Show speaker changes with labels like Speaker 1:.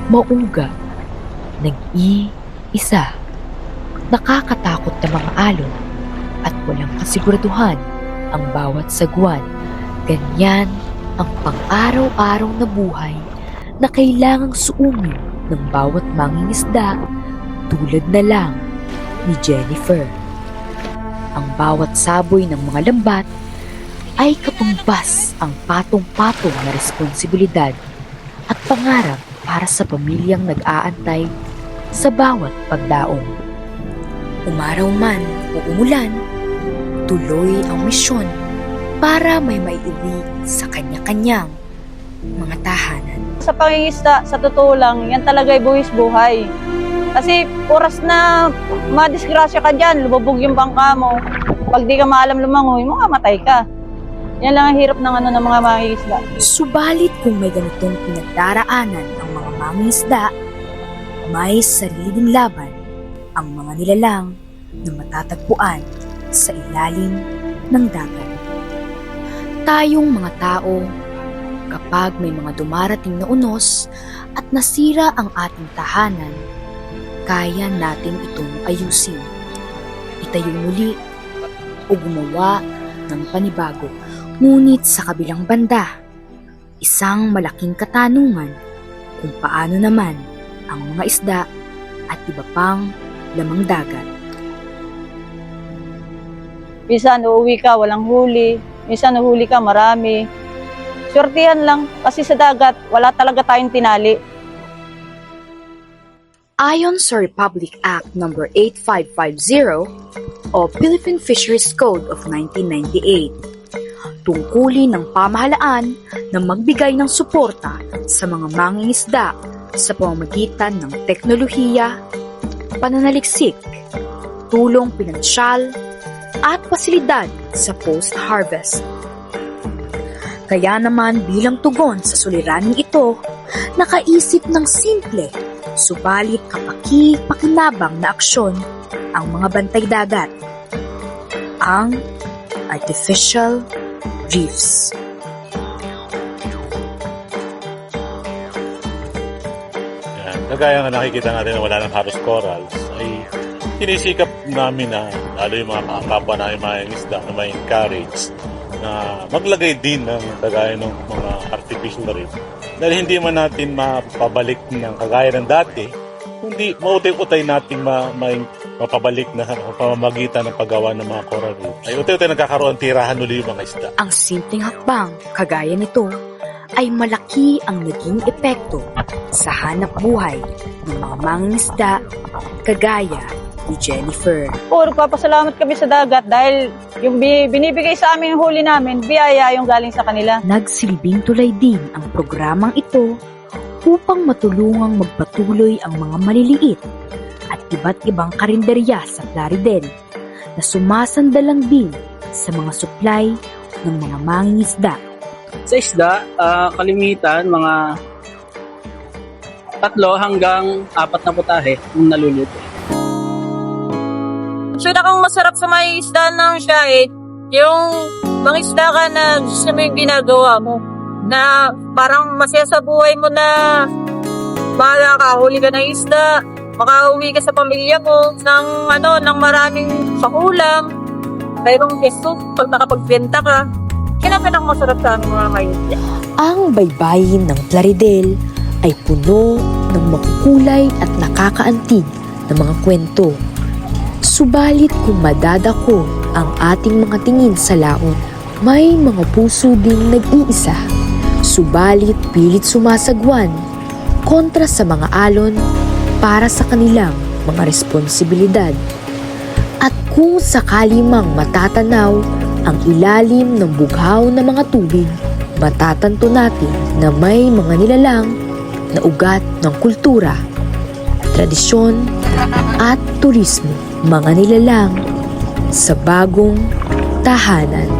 Speaker 1: mauga, nag-iisa, nakakatakot na mga alon at walang kasiguraduhan ang bawat sagwan. Ganyan ang pang-araw-araw na buhay na kailangang suungin ng bawat mangingisda tulad na lang ni Jennifer. Ang bawat saboy ng mga lambat ay katumbas ang patong-patong na responsibilidad at pangarap para sa pamilyang nag-aantay sa bawat pagdaong. Umaraw man o umulan, tuloy ang misyon para may maiuwi sa kanya-kanyang mga tahanan.
Speaker 2: Sa pangingisda, sa totoo lang, yan talaga ay buwis buhay. Kasi oras na madisgrasya ka dyan, lumubog yung bangka mo. Pag di ka maalam lumangoy, mamamatay ka. Yan lang ang hirap ng mga mangingisda.
Speaker 1: Subalit kung may ganitong pinagdaraanan ang mga mangingisda, may sarili ding laban ang mga nilalang na matatagpuan sa ilalim ng dagat. Tayong mga tao, kapag may mga dumarating na unos at nasira ang ating tahanan, kaya natin itong ayusin, itayo muli o gumawa ng panibago. Ngunit sa kabilang banda, isang malaking katanungan kung paano naman ang mga isda at iba pang lamang dagat.
Speaker 2: Minsan uuwi ka, walang huli. Minsan uhuli ka, marami. Swertihan lang kasi sa dagat, wala talaga tayong tinali.
Speaker 1: Ayon sa Republic Act No. 8550 o Philippine Fisheries Code of 1998, tungkulin ng pamahalaan na magbigay ng suporta sa mga mangingisda sa pamamagitan ng teknolohiya, pananaliksik, tulong pinansyal, at pasilidad sa post-harvest. Kaya naman bilang tugon sa suliraning ito, nakaisip ng simple, subalit kapaki-pakinabang na aksyon ang mga bantay dagat, ang artificial reefs.
Speaker 3: Yan. Kagaya nga nakikita natin na wala ng harvest corals, ay sinisikap namin na lalo yung mga kapwa namin mga isda na may encourage na maglagay din ng kagaya ng mga artificial reef. Dahil hindi man natin mapabalik ng kagaya ng dati, kundi mautay-utay natin mapabalik na pamamagitan ng paggawa ng mga coral reefs. Ay utay-utay nagkakaroon tirahan uli yung mga isda.
Speaker 1: Ang simpleng hakbang, kagaya nito, ay malaki ang naging epekto sa hanap buhay ng mga mangingisda kagaya ni Jennifer.
Speaker 2: Nagpapasalamat kami sa dagat dahil yung binibigay sa amin yung huli namin, biyaya yung galing sa kanila.
Speaker 1: Nagsilbing tulay din ang programang ito upang matulungang magpatuloy ang mga maliliit at iba't ibang karinderya sa Plaridel na sumasandalang din sa mga supply ng mga mangingisda.
Speaker 4: Sa isda, kalimitan mga 3 hanggang 4 na putahe yung naluluto.
Speaker 2: Pinakang masarap sa may isda ng siya yung mga isda ka na gusto mo yung ginagawa mo. Na parang masaya sa buhay mo na makahuli ka ng isda, makauwi ka sa pamilya mo ng maraming pakulam, mayroong peso pag nakapagbenta ka. Kaya masarap sa aming mga isda.
Speaker 1: Ang baybayin ng Plaridel ay puno ng makukulay at nakakaantig na mga kwento. Subalit kung madadako ang ating mga tingin sa laon, may mga puso ding nag-iisa. Subalit pilit sumasagwan kontra sa mga alon para sa kanilang mga responsibilidad. At kung sakali mang matatanaw ang ilalim ng bughaw na mga tubig, matatanto natin na may mga nilalang na ugat ng kultura, tradisyon at turismo, mga nilalang sa bagong tahanan.